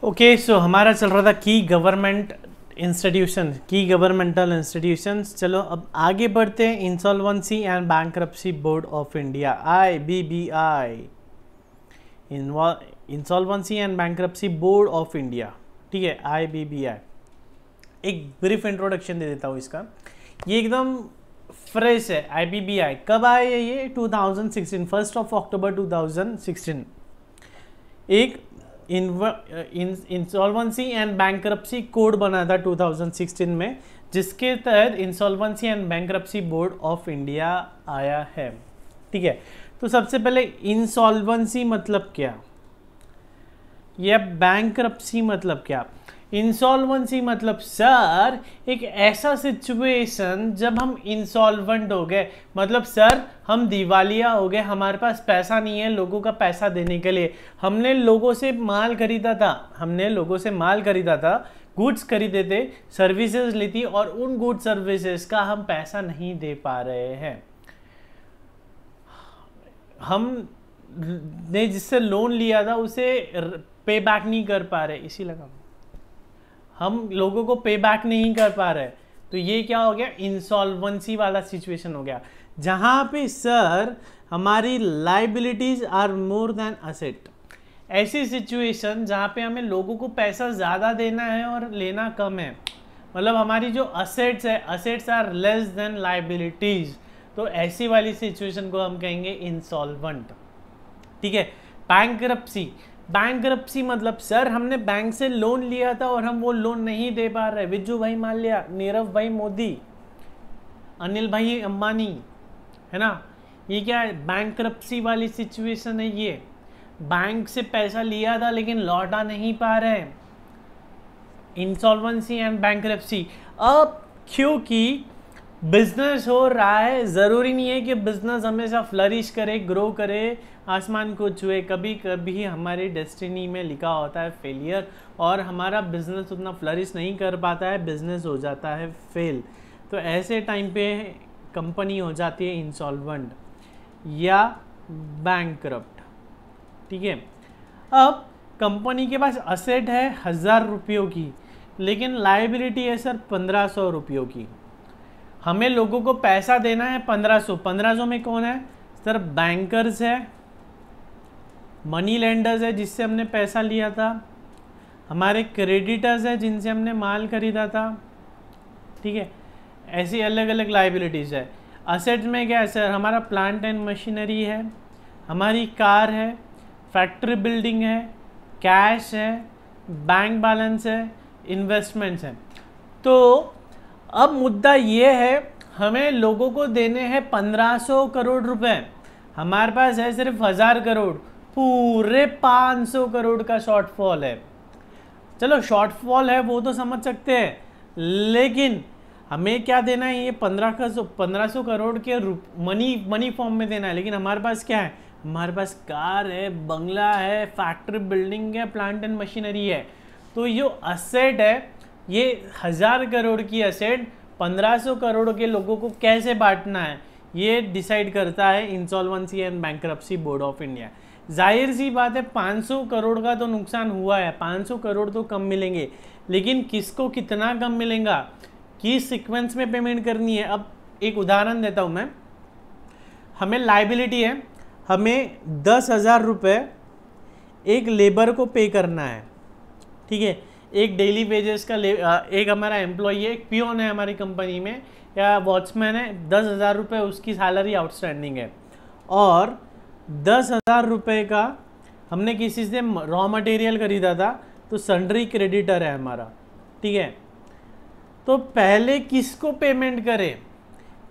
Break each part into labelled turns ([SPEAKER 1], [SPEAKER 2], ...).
[SPEAKER 1] Okay so हमारा चल रहा था की गवर्नमेंटल इंस्टीट्यूशंस। चलो अब आगे बढ़ते हैं। Insolvency and bankruptcy board of India, IBBI, insolvency and bankruptcy board of India. ठीक है, IBBI। एक ब्रीफ इंट्रोडक्शन दे देता हूँ इसका। ये एकदम फ्रेश है। IBBI कब आया ये? 2016, 1 अक्टूबर 2016। एक इंसॉल्वेंसी एंड बैंक्रप्सी कोड बना था 2016 में, जिसके तहत insolvency and bankruptcy board of India आया है। ठीक है, तो सबसे पहले इंसॉल्वेंसी मतलब क्या या बैंक्रप्सी मतलब क्या? इंसॉल्वेंसी मतलब सर एक ऐसा सिचुएशन जब हम इंसॉल्वेंट हो गए, मतलब सर हम दिवालिया हो गए, हमारे पास पैसा नहीं है लोगों का पैसा देने के लिए। हमने लोगों से माल खरीदा था, गुड्स खरीदे थे, सर्विसेज ली थी, और उन गुड्स सर्विसेज का हम पैसा नहीं दे पा रहे हैं। हमने जिससे लोन लिया था उसे पे बैक नहीं कर पा रहे, इसी लगा हम लोगों को पे बैक नहीं कर पा रहे, तो ये क्या हो गया? इंसॉल्वेंसी वाला सिचुएशन हो गया, जहां पे सर हमारी liabilities are more than asset. ऐसी सिचुएशन जहां पे हमें लोगों को पैसा ज़्यादा देना है और लेना कम है, मतलब हमारी जो असेट्स है, assets are less than liabilities, तो ऐसी वाली सिचुएशन को हम कहेंगे इंसॉल्वेंट। ठीक है, बैंक्रप्सी मतलब सर हमने बैंक से लोन लिया था और हम वो लोन नहीं दे पा रहे। विज्जू भाई मान लिया, नीरव भाई मोदी, अनिल भाई अंबानी, है ना, ये क्या है? बैंक्रप्सी वाली सिचुएशन है। ये बैंक से पैसा लिया था लेकिन लौटा नहीं पा रहे, इंसॉल्वेंसी एंड बैंक्रप्सी। अब क्योंकि बिजनेस हो रहा है, ज़रूरी नहीं है कि बिजनेस हमेशा फ्लरिश करे, ग्रो करे, आसमान को छुए। कभी कभी हमारी डेस्टिनी में लिखा होता है फेलियर, और हमारा बिजनेस उतना फ्लरिश नहीं कर पाता है, बिजनेस हो जाता है फेल। तो ऐसे टाइम पे कंपनी हो जाती है इंसॉल्वेंट या बैंकरप्ट। ठीक है, अब कंपनी के पास असेट है 1000 रुपयों की, लेकिन लाइबिलिटी है सर 1500 रुपयों की। हमें लोगों को पैसा देना है 1500 में कौन है सर? बैंकर्स है, मनी लेंडर्स है जिससे हमने पैसा लिया था, हमारे क्रेडिटर्स है जिनसे हमने माल खरीदा था। ठीक है, ऐसी अलग अलग लाइबिलिटीज़ है। असेट्स में क्या है सर? हमारा प्लांट एंड मशीनरी है, हमारी कार है, फैक्ट्री बिल्डिंग है, कैश है, बैंक बैलेंस है, इन्वेस्टमेंट्स हैं। तो अब मुद्दा ये है, हमें लोगों को देने हैं 1500 करोड़ रुपए, हमारे पास है सिर्फ 1000 करोड़, पूरे 500 करोड़ का शॉर्टफॉल है। चलो शॉर्टफॉल है वो तो समझ सकते हैं, लेकिन हमें क्या देना है? ये 1500 करोड़ के मनी फॉर्म में देना है। लेकिन हमारे पास क्या है? हमारे पास कार है, बंगला है, फैक्ट्री बिल्डिंग है, प्लांट एंड मशीनरी है। तो ये असेट है, ये 1000 करोड़ की असेट 1500 करोड़ के लोगों को कैसे बांटना है, ये डिसाइड करता है insolvency and bankruptcy board of India. जाहिर सी बात है 500 करोड़ का तो नुकसान हुआ है, 500 करोड़ तो कम मिलेंगे, लेकिन किसको कितना कम मिलेगा, किस सीक्वेंस में पेमेंट करनी है। अब एक उदाहरण देता हूँ मैं। हमें लाइबिलिटी है, हमें 10,000 रुपये एक लेबर को पे करना है। ठीक है, एक डेली वेजेस का एक हमारा एम्प्लॉई है, एक पियोन है हमारी कंपनी में या वॉचमैन है, 10,000 रुपये उसकी सैलरी आउटस्टैंडिंग है, और 10,000 रुपये का हमने किसी से रॉ मटेरियल खरीदा था, तो सन्ड्री क्रेडिटर है हमारा। ठीक है, तो पहले किसको पेमेंट करें?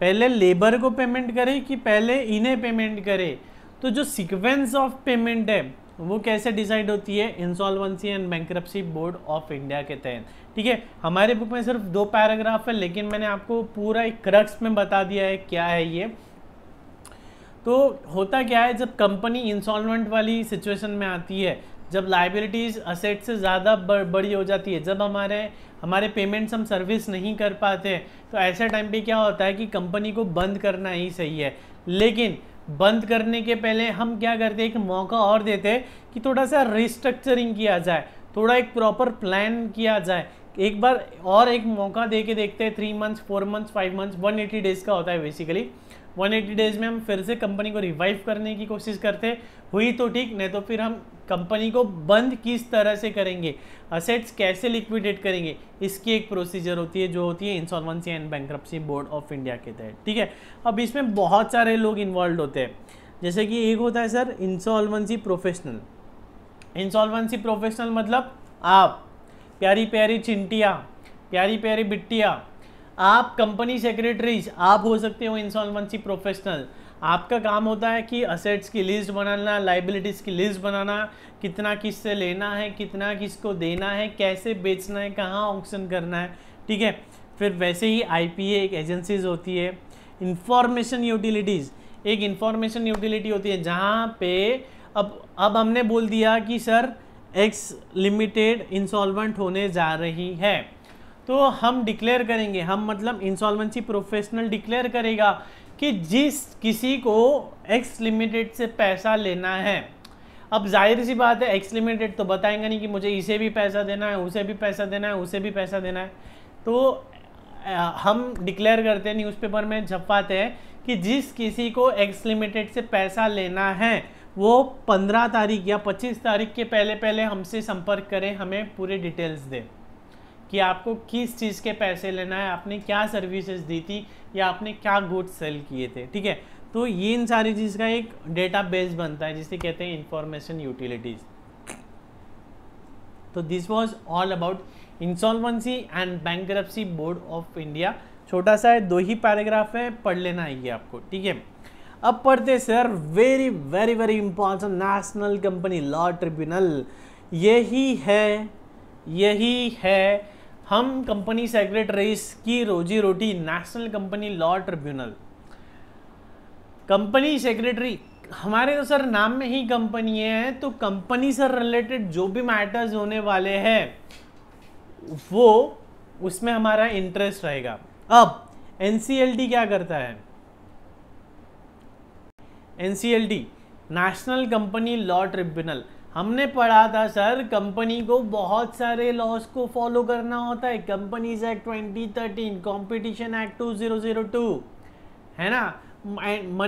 [SPEAKER 1] पहले लेबर को पेमेंट करें कि पहले इन्हें पेमेंट करें? तो जो सीक्वेंस ऑफ पेमेंट है वो कैसे डिसाइड होती है? Insolvency and bankruptcy board of India के तहत। ठीक है, हमारे बुक में सिर्फ 2 पैराग्राफ है, लेकिन मैंने आपको पूरा एक क्रक्स में बता दिया है क्या है ये। तो होता क्या है, जब कंपनी इंसॉल्वेंट वाली सिचुएशन में आती है, जब लाइबिलिटीज असेट से ज़्यादा बड़ी हो जाती है, जब हमारे पेमेंट्स हम सर्विस नहीं कर पाते, तो ऐसे टाइम पे क्या होता है कि कंपनी को बंद करना ही सही है। लेकिन बंद करने के पहले हम क्या करते हैं, एक मौका और देते हैं कि थोड़ा सा रिस्ट्रक्चरिंग किया जाए, थोड़ा एक प्रॉपर प्लान किया जाए, एक बार और एक मौका दे के देखते हैं, 3 मंथ्स 4 मंथ्स 5 मंथ्स 180 डेज़ का होता है बेसिकली। 180 डेज़ में हम फिर से कंपनी को रिवाइव करने की कोशिश करते हैं, हुई तो ठीक, नहीं तो फिर हम कंपनी को बंद किस तरह से करेंगे, असेट्स कैसे लिक्विडेट करेंगे, इसकी एक प्रोसीजर होती है जो होती है insolvency and bankruptcy board of India के तहत। ठीक है, अब इसमें बहुत सारे लोग इन्वॉल्व होते हैं, जैसे कि एक होता है sir insolvency professional. Insolvency professional मतलब आप प्यारी प्यारी चिंटिया, प्यारी प्यारी बिट्टिया, आप कंपनी सेक्रेटरीज, आप हो सकते हो इंसॉल्वेंसी प्रोफेशनल। आपका काम होता है कि असेट्स की लिस्ट बनाना, लाइबिलिटीज़ की लिस्ट बनाना, कितना किससे लेना है, कितना किसको देना है, कैसे बेचना है, कहाँ ऑक्शन करना है। ठीक है, फिर वैसे ही आईपीए एक एजेंसीज होती है। इंफॉर्मेशन यूटिलिटीज़ एक इंफॉर्मेशन यूटिलिटी होती है जहाँ पे अब हमने बोल दिया कि सर एक्स लिमिटेड इंसॉल्वेंट होने जा रही है, तो हम डिक्लेयर करेंगे, हम मतलब इंसॉल्वेंसी प्रोफेशनल डिक्लेयर करेगा कि जिस किसी को एक्स लिमिटेड से पैसा लेना है, अब जाहिर सी बात है एक्स लिमिटेड तो बताएंगे नहीं कि मुझे इसे भी पैसा देना है, उसे भी पैसा देना है, उसे भी पैसा देना है, तो हम डिक्लेयर करते हैं, न्यूज़पेपर में छपवाते हैं कि जिस किसी को एक्स लिमिटेड से पैसा लेना है वो 15 तारीख या 25 तारीख के पहले पहले हमसे संपर्क करें, हमें पूरे डिटेल्स दें कि आपको किस चीज़ के पैसे लेना है, आपने क्या सर्विसेज दी थी या आपने क्या गुड्स सेल किए थे। ठीक है, तो ये इन सारी चीज़ का एक डेटाबेस बनता है जिसे कहते हैं इंफॉर्मेशन यूटिलिटीज़। तो this was all about insolvency and bankruptcy board of India. छोटा सा है, 2 ही पैराग्राफ है, पढ़ लेना है ये आपको। ठीक है, अब पढ़ते sir very very very important national company law tribunal. यही है हम कंपनी सेक्रेटरीज की रोजी रोटी, national company law tribunal. Company secretary हमारे तो सर नाम में ही कंपनी है, तो कंपनी से रिलेटेड जो भी मैटर्स होने वाले हैं वो उसमें हमारा इंटरेस्ट रहेगा। अब एनसीएलटी क्या करता है? NCLT national company law tribunal, हमने पढ़ा था सर कंपनी को बहुत सारे लॉज को फॉलो करना होता है। कंपनीज एक्ट 2013, कॉम्पिटिशन एक्ट 2002 है ना,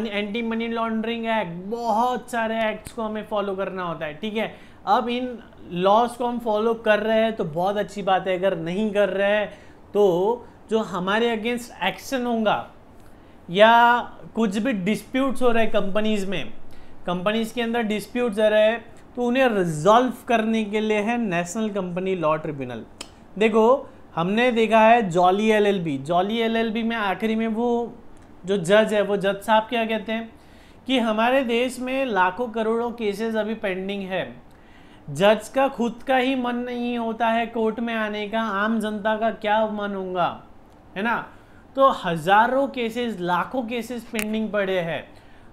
[SPEAKER 1] एंटी मनी लॉन्ड्रिंग एक्ट, बहुत सारे एक्ट्स को हमें फॉलो करना होता है। ठीक है, अब इन लॉज को हम फॉलो कर रहे हैं तो बहुत अच्छी बात है, अगर नहीं कर रहे हैं तो जो हमारे अगेंस्ट एक्शन होगा या कुछ भी डिस्प्यूट्स हो रहे हैं कंपनीज में, कंपनीज के अंदर डिस्प्यूट्स हो रहे हैं, तो उन्हें रिजॉल्व करने के लिए है नेशनल कंपनी लॉ ट्रिब्यूनल। देखो हमने देखा है जॉली एलएलबी में आखिरी में वो जो जज है, वो जज साहब क्या कहते हैं कि हमारे देश में लाखों करोड़ों केसेस अभी पेंडिंग है, जज का खुद का ही मन नहीं होता है कोर्ट में आने का, आम जनता का क्या मन होगा, है ना, तो हजारों केसेस, लाखों केसेस पेंडिंग पड़े हैं।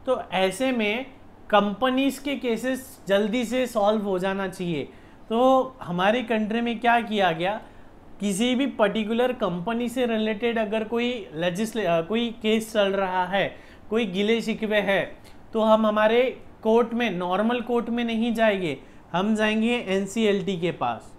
[SPEAKER 1] तो ऐसे में कंपनीज के केसेस जल्दी से सॉल्व हो जाना चाहिए। तो हमारी कंट्री में क्या किया गया, किसी भी पर्टिकुलर कंपनी से रिलेटेड अगर कोई कोई केस चल रहा है, कोई गिले शिकवे है, तो हम हमारे कोर्ट में, नॉर्मल कोर्ट में नहीं जाएंगे, हम जाएंगे एनसीएलटी के पास,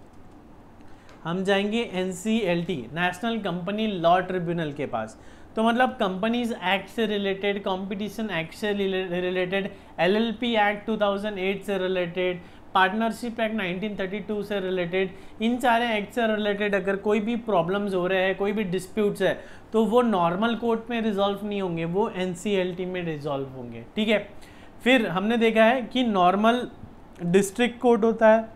[SPEAKER 1] हम जाएंगे NCLT national company law tribunal के पास। तो मतलब कंपनीज एक्ट से रिलेटेड, कंपटीशन एक्ट से रिलेटेड, एलएलपी एक्ट 2008 से रिलेटेड, पार्टनरशिप एक्ट 1932 से रिलेटेड, इन सारे एक्ट से रिलेटेड अगर कोई भी प्रॉब्लम्स हो रहे हैं, कोई भी डिस्प्यूट्स है, तो वो नॉर्मल कोर्ट में रिजॉल्व नहीं होंगे, वो एनसीएलटी में रिजॉल्व होंगे। ठीक है, फिर हमने देखा है कि नॉर्मल डिस्ट्रिक्ट कोर्ट होता है,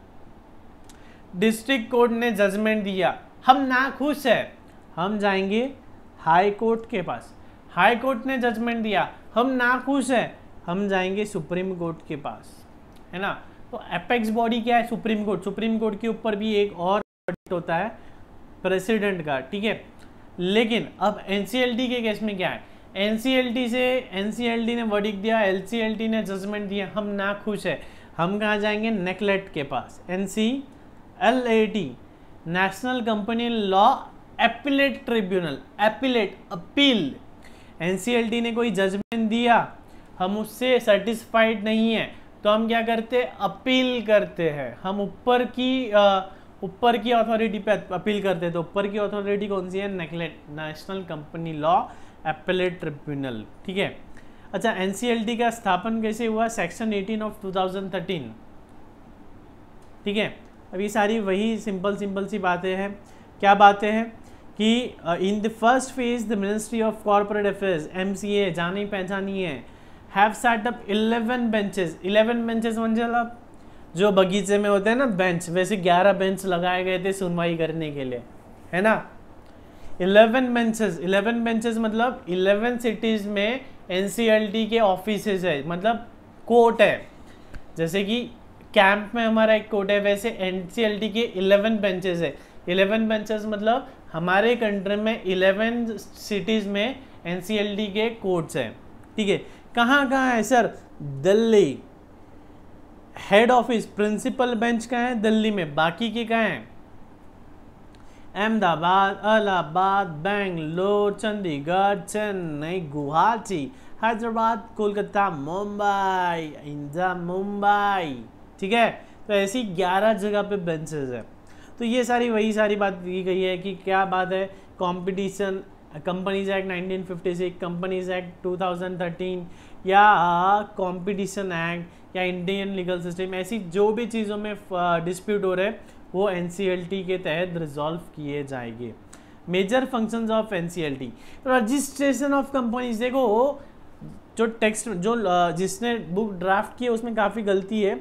[SPEAKER 1] डिस्ट्रिक्ट कोर्ट ने जजमेंट दिया, हम ना खुश है, हम जाएंगे हाई कोर्ट के पास, हाई कोर्ट ने जजमेंट दिया, हम ना खुश है, हम जाएंगे सुप्रीम कोर्ट के पास, है ना। तो एपेक्स बॉडी क्या है? Supreme court. सुप्रीम कोर्ट के ऊपर भी एक और होता है प्रेसिडेंट का। ठीक है, लेकिन अब एनसीएलटी के केस में क्या है, एनसीएलटी ने वर्डिक्ट दिया, एलसीएलटी ने जजमेंट दिया, हम ना खुश है, हम कहाँ जाएंगे? नेकलेट के पास, NCLAT national company law appellate tribunal, appellate appeal. NCLT ने कोई जजमेंट दिया, हम उससे सेटिस्फाइड नहीं है, तो हम क्या करते हैं, अपील करते हैं, हम ऊपर की अथॉरिटी पे अपील करते हैं। तो ऊपर की अथॉरिटी कौन सी है, national company law appellate tribunal, ठीक है। अच्छा, एनसीएलटी का स्थापन कैसे हुआ, सेक्शन 18 ऑफ 2013, ठीक है। अब ये सारी वही सिंपल सी बातें हैं। क्या बातें हैं कि in the first phase the ministry of corporate affairs MCA जानी पहचानी है, have set up 11 benches. 11 benches मतलब जो बगीचे में होते हैं ना बेंच, वैसे 11 बेंच लगाए गए थे सुनवाई करने के लिए, है ना। 11 बेंचेस मतलब 11 सिटीज में NCLT के ऑफिसेज है, मतलब कोर्ट है। जैसे कि कैंप में हमारा एक कोर्ट है, वैसे NCLT के 11 बेंचेस है। 11 बेंचेस मतलब हमारे कंट्री में 11 सिटीज में NCLT के कोर्ट्स हैं, ठीक है। कहाँ कहाँ है sir, Delhi. Head office principal bench का है दिल्ली में, बाकी के कहाँ हैं, अहमदाबाद, इलाहाबाद, बेंगलोर, चंडीगढ़, चेन्नई, गुवाहाटी, हैदराबाद, कोलकाता, मुंबई, इंडिया, मुंबई, ठीक है। तो ऐसी 11 जगह पे बेंचेस है। तो ये वही सारी बात की गई है कि क्या बात है, competition companies act 1956, companies act 2013 या कंपटीशन एक्ट या इंडियन लीगल सिस्टम, ऐसी जो भी चीज़ों में डिस्प्यूट हो रहे हैं वो NCLT के तहत रिजॉल्व किए जाएंगे। Major functions of NCLT, registration of companies. देखो जो टेक्स्ट जो जिसने बुक ड्राफ्ट की है उसमें काफ़ी गलती है।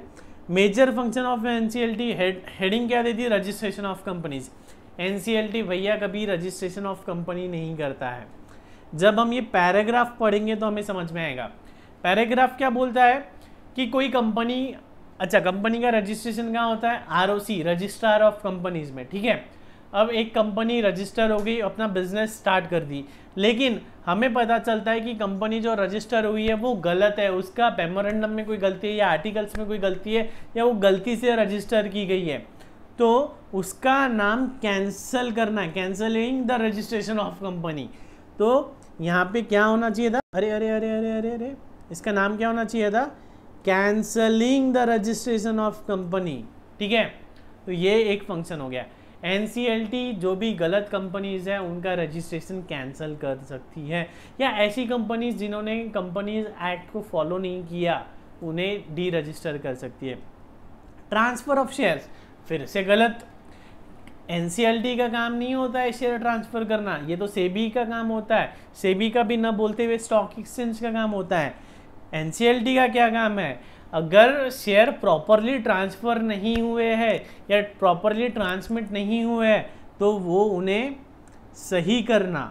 [SPEAKER 1] Major function of NCLT heading क्या देती है, रजिस्ट्रेशन ऑफ कंपनीज। NCLT भैया कभी रजिस्ट्रेशन ऑफ कंपनी नहीं करता है। जब हम ये पैराग्राफ पढ़ेंगे तो हमें समझ में आएगा। पैराग्राफ क्या बोलता है कि कोई कंपनी, अच्छा कंपनी का रजिस्ट्रेशन कहाँ होता है, ROC, रजिस्ट्रार ऑफ कंपनीज में, ठीक है। अब एक कंपनी रजिस्टर हो गई, अपना बिजनेस स्टार्ट कर दी, लेकिन हमें पता चलता है कि कंपनी जो रजिस्टर हुई है वो गलत है, उसका मेमोरेंडम में कोई गलती है या आर्टिकल्स में कोई गलती है या वो गलती से रजिस्टर की गई है, तो उसका नाम कैंसिल करना है, cancelling the registration of company. तो यहाँ पे क्या होना चाहिए था, अरे अरे अरे अरे अरे अरे इसका नाम क्या होना चाहिए था, cancelling the registration of company, ठीक है। तो ये एक फंक्शन हो गया। NCLT जो भी गलत कंपनीज है उनका रजिस्ट्रेशन कैंसिल कर सकती है, या ऐसी कंपनीज जिन्होंने कंपनीज एक्ट को फॉलो नहीं किया उन्हें डी रजिस्टर कर सकती है। ट्रांसफर ऑफ शेयर्स फिर से गलत, NCLT का काम नहीं होता है शेयर ट्रांसफर करना, ये तो सेबी का काम होता है। सेबी का भी ना बोलते हुए स्टॉक एक्सचेंज का काम होता है। NCLT का क्या काम है, अगर शेयर प्रॉपरली ट्रांसफ़र नहीं हुए हैं या प्रॉपरली ट्रांसमिट नहीं हुए हैं तो वो उन्हें सही करना।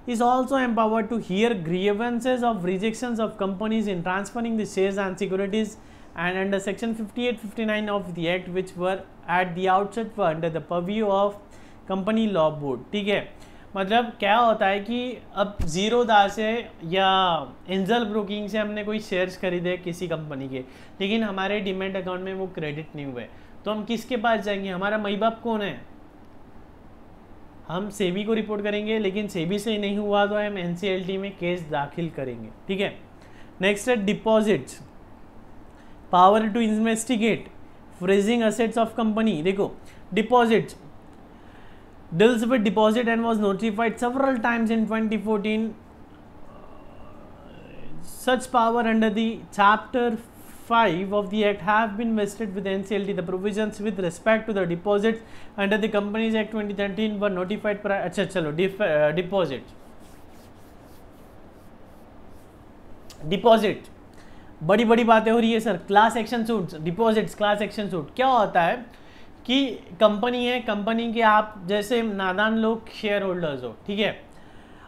[SPEAKER 1] Is also empowered to hear grievances of rejections of companies in transferring the shares and securities and under section 58-59 of the act which were at the outset were under the purview of company law board, ठीक है। मतलब क्या होता है कि अब जीरोदा से या एंजल ब्रोकिंग से हमने कोई शेयर्स खरीदे किसी कंपनी के, लेकिन हमारे डीमैट अकाउंट में वो क्रेडिट नहीं हुए, तो हम किसके पास जाएंगे, हमारा मई बाप कौन है, हम सेबी को रिपोर्ट करेंगे, लेकिन सेबी से नहीं हुआ तो हम NCLT में केस दाखिल करेंगे, ठीक है। नेक्स्ट है deposits, power to investigate freezing assets of company. देखो deposits deals with deposit and was notified several times in 2014. Such power under the chapter 5 of the act have been vested with NCLT. The provisions with respect to the deposits under the Companies Act 2013 were notified prior. अच्छा चलो deposit बड़ी बड़ी बातें हो रही है sir. Class action suit, deposits, class action suit क्या होता है कि कंपनी है, कंपनी के आप जैसे नादान लोग शेयर होल्डर्स हो, ठीक है।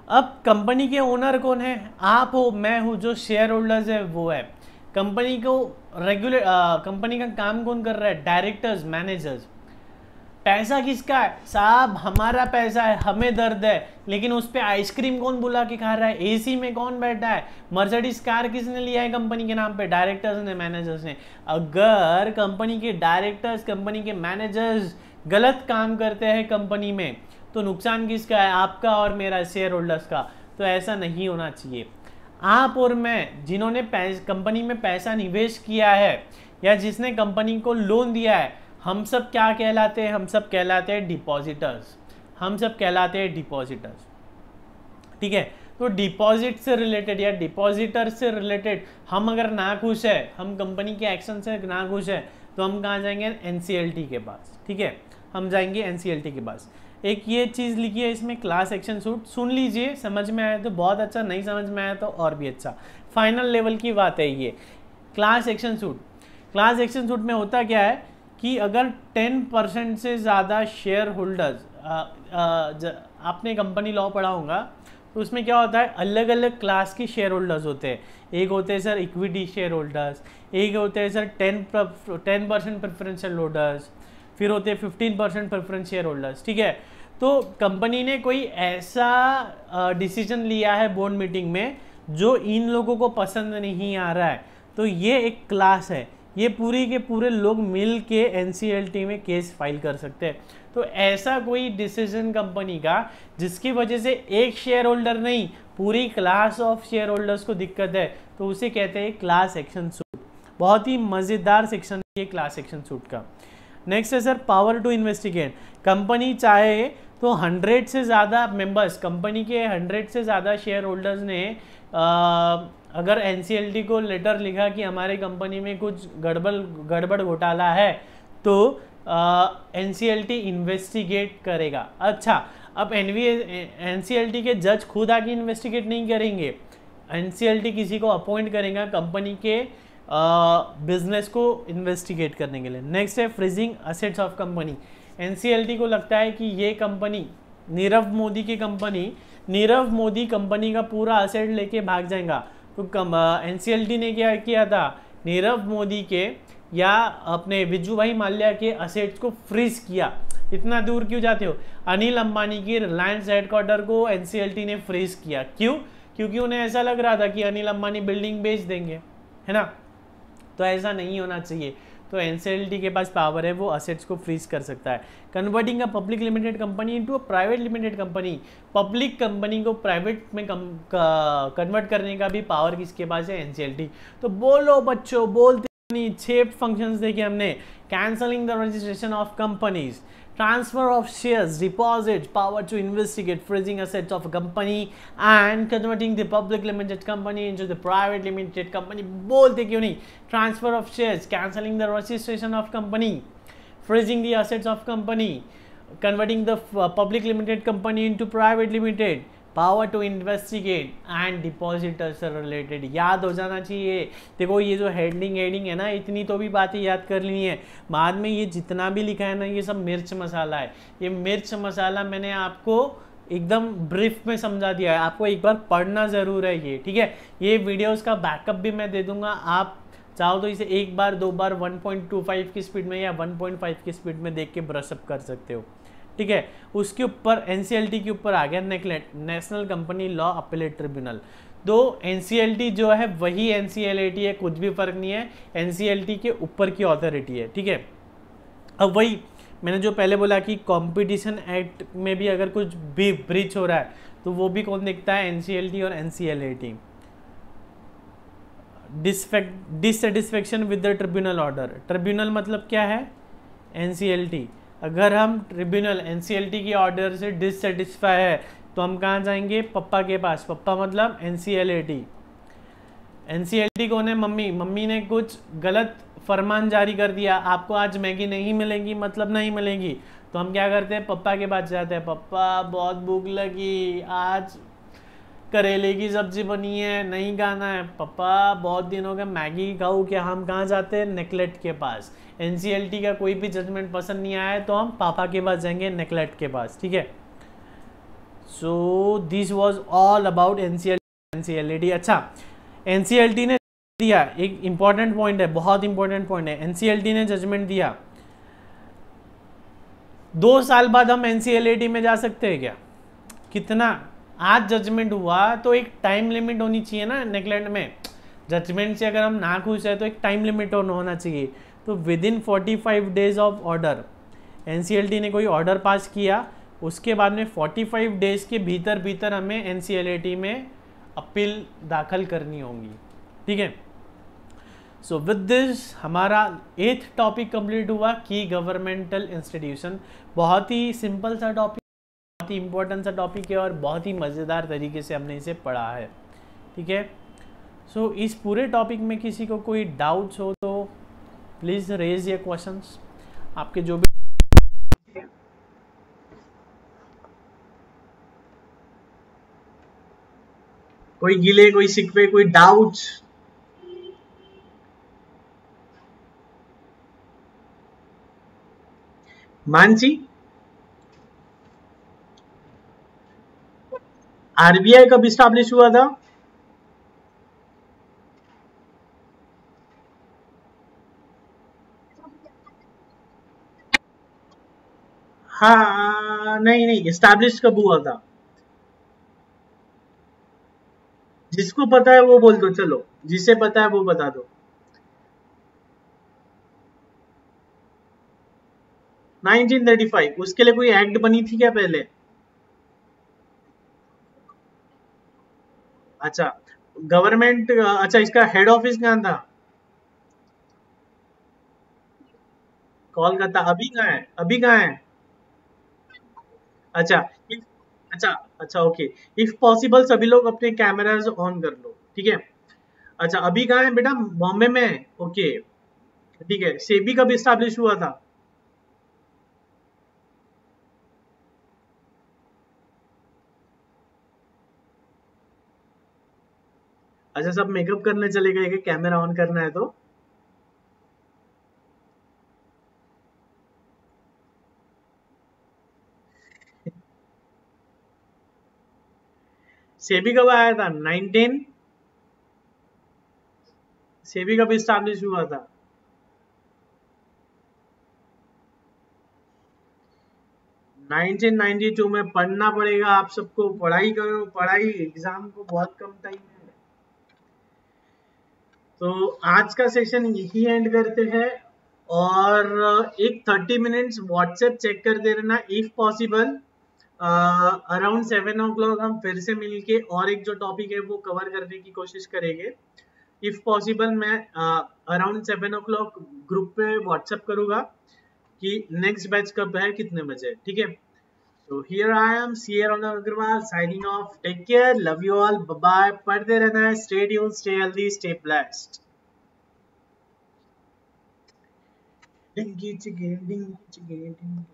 [SPEAKER 1] अब कंपनी के ओनर कौन है, आप हो, मैं हूँ, जो शेयर होल्डर्स है वो है। कंपनी को कंपनी का काम कौन कर रहा है, डायरेक्टर्स, मैनेजर्स। पैसा किसका है साहब, हमारा पैसा है, हमें दर्द है, लेकिन उस पर आइसक्रीम कौन बुला के खा रहा है, एसी में कौन बैठा है, मर्सिडीज कार किसने लिया है कंपनी के नाम पे, डायरेक्टर्स ने, मैनेजर्स ने। अगर कंपनी के डायरेक्टर्स, कंपनी के मैनेजर्स गलत काम करते हैं कंपनी में तो नुकसान किसका है, आपका और मेरा, शेयर होल्डर्स का। तो ऐसा नहीं होना चाहिए। आप और मैं जिन्होंने कंपनी में पैसा निवेश किया है या जिसने कंपनी को लोन दिया है, हम सब क्या कहलाते हैं? हम सब कहलाते हैं डिपॉजिटर्स। हम सब कहलाते हैं डिपॉजिटर्स, ठीक है। तो डिपॉजिट से रिलेटेड या डिपॉजिटर से रिलेटेड हम अगर ना खुश है, हम कंपनी के एक्शन से ना खुश है, तो हम कहाँ जाएंगे? एनसीएलटी के पास, ठीक है। हम जाएंगे एनसीएलटी के पास। एक ये चीज़ लिखी है इसमें, क्लास एक्शन सूट, सुन लीजिए, समझ में आया तो बहुत अच्छा, नहीं समझ में आया तो और भी अच्छा। फाइनल लेवल की बात है ये class action suit. Class action suit में होता क्या है कि अगर 10% से ज़्यादा शेयर होल्डर्स, आपने कंपनी लॉ पढ़ा होगा, तो उसमें क्या होता है, अलग अलग क्लास के शेयर होल्डर्स होते हैं। एक होते हैं सर इक्विटी शेयर होल्डर्स, एक होते हैं सर 10% प्रेफरेंशियल होल्डर्स, फिर होते हैं 15% प्रेफरेंस शेयर होल्डर्स, ठीक है। तो कंपनी ने कोई ऐसा डिसीजन लिया है बोर्ड मीटिंग में जो इन लोगों को पसंद नहीं आ रहा है, तो ये एक क्लास है, ये पूरी के पूरे लोग मिल के एनसीएलटी में केस फाइल कर सकते हैं। तो ऐसा कोई डिसीजन कंपनी का जिसकी वजह से एक शेयर होल्डर नहीं, पूरी क्लास ऑफ शेयर होल्डर्स को दिक्कत है, तो उसे कहते हैं क्लास एक्शन सूट। बहुत ही मज़ेदार सेक्शन है ये क्लास एक्शन सूट का। नेक्स्ट है sir power to investigate. Company चाहे तो 100 से ज़्यादा मेंबर्स, कंपनी के 100 से ज़्यादा शेयर होल्डर्स ने अगर एनसीएलटी को लेटर लिखा कि हमारी कंपनी में कुछ गड़बड़ घोटाला है, तो एनसीएलटी इन्वेस्टिगेट करेगा। अच्छा, अब एनसीएलटी के जज खुद आके इन्वेस्टिगेट नहीं करेंगे, एनसीएलटी किसी को अपॉइंट करेगा कंपनी के बिजनेस को इन्वेस्टिगेट करने के लिए। नेक्स्ट है freezing assets of company. NCLT को लगता है कि ये कंपनी नीरव मोदी की कंपनी, नीरव मोदी कंपनी का पूरा असेट लेके भाग जाएगा, तो एनसीएलटी ने क्या किया था, नीरव मोदी के या अपने विजू भाई माल्या के असेट्स को फ्रीज किया। इतना दूर क्यों जाते हो? अनिल अंबानी की रिलायंस हेडक्वार्टर को एनसीएलटी ने फ्रीज किया। क्यों? क्योंकि उन्हें ऐसा लग रहा था कि अनिल अंबानी बिल्डिंग बेच देंगे, है ना। तो ऐसा नहीं होना चाहिए। तो एनसीएलटी के पास पावर है, वो असेट्स को फ्रीज कर सकता है। Converting a public limited company into a private limited company, public company को प्राइवेट में कन्वर्ट करने का भी पावर किसके पास है? एनसीएलटी। तो बोलो बच्चों, बोलते नहीं, 6 फंक्शंस देखे हमने। Cancelling the registration of companies, transfer of shares, deposits, power to investigate freezing assets of a company and converting the public limited company into the private limited company. बोलते क्यों नहीं? Transfer of shares, cancelling the registration of company, freezing the assets of company, converting the public limited company into private limited, power to investigate and depositor से related. याद हो जाना चाहिए। देखो ये जो हेडिंग है ना, इतनी तो भी बातें याद कर ली है। बाद में ये जितना भी लिखा है ना, ये सब मिर्च मसाला है। ये मिर्च मसाला मैंने आपको एकदम ब्रीफ में समझा दिया है, आपको एक बार पढ़ना ज़रूर है ये, ठीक है। ये वीडियोज़ का बैकअप भी मैं दे दूंगा, आप चाहो तो इसे एक बार 2 बार 1.25 की स्पीड में या 1.5 की स्पीड में देख के ब्रशअप कर सकते हो, ठीक है। उसके ऊपर एनसीएलटी के ऊपर आ गया national company law appellate tribunal. तो एनसीएलटी जो है वही एनसीएलटी है, कुछ भी फर्क नहीं है, एनसीएलटी के ऊपर की अथॉरिटी है, ठीक है। अब वही मैंने जो पहले बोला कि कंपटीशन एक्ट में भी अगर कुछ भी ब्रीच हो रहा है तो वो भी कौन देखता है? एनसीएलटी और NCLT. Dissatisfaction with the tribunal order, tribunal मतलब क्या है? एनसीएलटी। अगर हम ट्रिब्यूनल एनसीएलटी के ऑर्डर से डिससेटिस्फाई है तो हम कहाँ जाएंगे? पप्पा के पास। पप्पा मतलब एनसीएलटी। एनसीएलटी कौन है? मम्मी। मम्मी ने कुछ गलत फरमान जारी कर दिया, आपको आज मैगी नहीं मिलेगी, मतलब नहीं मिलेगी, तो हम क्या करते हैं? पप्पा के पास जाते हैं। पप्पा बहुत भूख लगी, आज करेले की सब्जी बनी है, नहीं खाना है। पप्पा बहुत दिन हो गए मैगी खाऊं क्या? हम कहाँ जाते हैं? नेकलेट के पास। एनसीएलटी का कोई भी जजमेंट पसंद नहीं आया तो हम पापा के पास जाएंगे, नेकलेट के पास, ठीक है। So this was all about NCLT. अच्छा, एनसीएलटी ने दिया, एक इंपॉर्टेंट पॉइंट है, बहुत इंपॉर्टेंट पॉइंट है। एनसीएलटी ने जजमेंट दिया, 2 साल बाद हम एनसीएलटी में जा सकते हैं क्या? कितना? आज जजमेंट हुआ तो एक टाइम लिमिट होनी चाहिए ना नेकलेट में। जजमेंट से अगर हम ना खुश है तो एक टाइम लिमिट होना चाहिए। तो with in 45 days of order, NCLT ने कोई ऑर्डर पास किया, उसके बाद में 45 डेज के भीतर हमें एनसीएलटी में अपील दाखिल करनी होगी, ठीक है। सो विद दिस हमारा 8th टॉपिक कंप्लीट हुआ, की गवर्नमेंटल इंस्टीट्यूशन। बहुत ही सिंपल सा टॉपिक, बहुत ही इंपॉर्टेंट सा टॉपिक है और बहुत ही मज़ेदार तरीके से हमने इसे पढ़ा है, ठीक है। सो इस पूरे टॉपिक में किसी को कोई डाउट्स हो तो प्लीज़ रेज ये क्वेश्चंस, आपके जो भी
[SPEAKER 2] कोई गिले, कोई शिकवे, कोई डाउट्स। मानसी, आरबीआई कब इस्टेब्लिश हुआ था? हाँ, नहीं नहीं, इस्टेब्लिश कब हुआ था? जिसको पता है वो बोल दो, चलो जिसे पता है वो बता दो। 1935। उसके लिए कोई एक्ट बनी थी क्या पहले? अच्छा, गवर्नमेंट, अच्छा इसका हेड ऑफिस कहाँ था? कोलकाता। अभी कहाँ है? अभी कहाँ है? अच्छा, if, अच्छा अच्छा, ओके। इफ पॉसिबल सभी लोग अपने कैमराज ऑन कर लो, ठीक है। अच्छा, अभी कहाँ है बेटा? बॉम्बे में है, ओके, ठीक है। सेबी कब इस्टेब्लिश हुआ था? अच्छा, सब मेकअप करने चले गए कि कैमरा ऑन करना है तो? सेबी कब आया था? 19, सेबी कब इस्टेब्लिश हुआ था? 1992 में। पढ़ना पड़ेगा आप सबको, पढ़ाई करो, पढ़ाई, एग्जाम को बहुत कम टाइम है। तो आज का सेशन यही एंड करते हैं, और एक 30 मिनट्स व्हाट्सएप चेक कर दे रहना, इफ पॉसिबल अराउंड 7 o'clock हम फिर से मिलके और एक जो टॉपिक है वो कवर करने की कोशिश करेंगे। इफ पॉसिबल मैं अराउंड 7 o'clock ग्रुप पे व्हाट्सएप करूंगा कि नेक्स्ट बैच कब है, कितने बजे, ठीक है। So here I am, CA Ronald Agarwal, signing off. Take care, love you all, bye bye. पढ़ते रहना है, stay tuned, stay healthy, stay blessed. Ding, ding, ding, ding, ding.